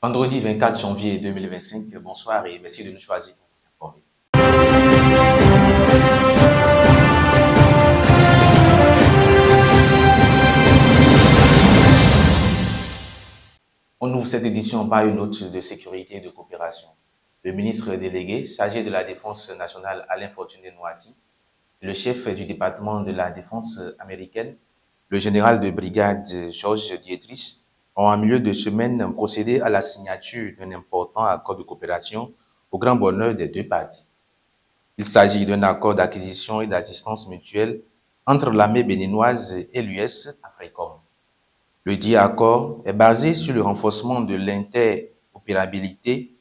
Vendredi 24 janvier 2025, bonsoir et merci de nous choisir pour vous informer. On ouvre cette édition par une note de sécurité et de coopération. Le ministre délégué chargé de la Défense nationale Alain Fortuné Noati, le chef du département de la Défense américaine, le général de brigade Georges Dietrich, ont en milieu de semaine procédé à la signature d'un important accord de coopération au grand bonheur des deux parties. Il s'agit d'un accord d'acquisition et d'assistance mutuelle entre l'armée béninoise et l'US Africom. Le dit accord est basé sur le renforcement de l'interopérabilité,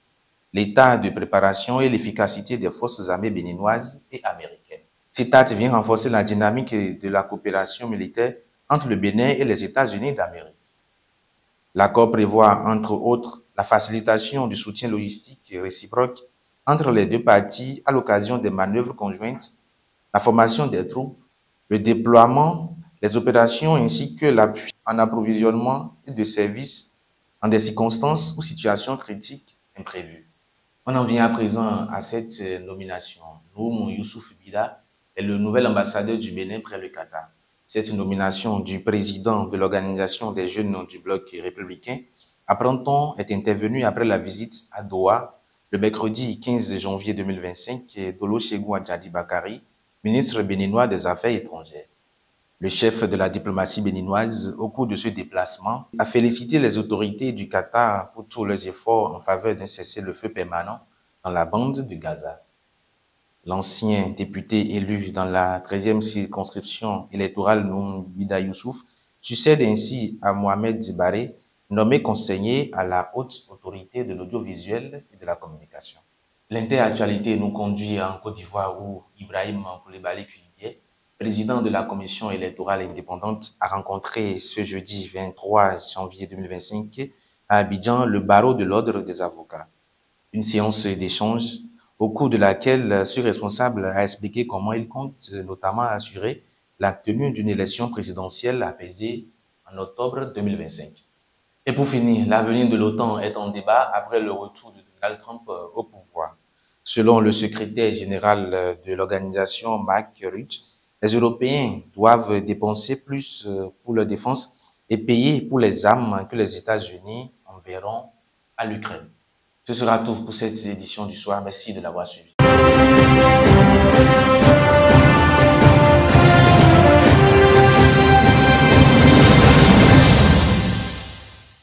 l'état de préparation et l'efficacité des forces armées béninoises et américaines. Cet acte vient renforcer la dynamique de la coopération militaire entre le Bénin et les États-Unis d'Amérique. L'accord prévoit, entre autres, la facilitation du soutien logistique réciproque entre les deux parties à l'occasion des manœuvres conjointes, la formation des troupes, le déploiement, les opérations ainsi que l'appui en approvisionnement et de services en des circonstances ou situations critiques imprévues. On en vient à présent à cette nomination. Noum Youssouf Bida est le nouvel ambassadeur du Bénin près le Qatar. Cette nomination du président de l'Organisation des jeunes du bloc républicain, apprend-on, est intervenue après la visite à Doha le mercredi 15 janvier 2025 d'Olosegun Adjadi Bakari, ministre béninois des Affaires étrangères. Le chef de la diplomatie béninoise, au cours de ce déplacement, a félicité les autorités du Qatar pour tous leurs efforts en faveur d'un cessez-le-feu permanent dans la bande de Gaza. L'ancien député élu dans la 13e circonscription électorale Noum Bida Youssouf succède ainsi à Mohamed Baré, nommé conseiller à la haute autorité de l'audiovisuel et de la communication. L'interactualité nous conduit en Côte d'Ivoire où Ibrahim Koulibaly Koulibié, président de la commission électorale indépendante, a rencontré ce jeudi 23 janvier 2025 à Abidjan le barreau de l'ordre des avocats. Une séance d'échange au cours de laquelle ce responsable a expliqué comment il compte notamment assurer la tenue d'une élection présidentielle apaisée en octobre 2025. Et pour finir, l'avenir de l'OTAN est en débat après le retour de Donald Trump au pouvoir. Selon le secrétaire général de l'organisation, Mark Rutte, les Européens doivent dépenser plus pour leur défense et payer pour les armes que les États-Unis enverront à l'Ukraine. Ce sera tout pour cette édition du soir. Merci de l'avoir suivi.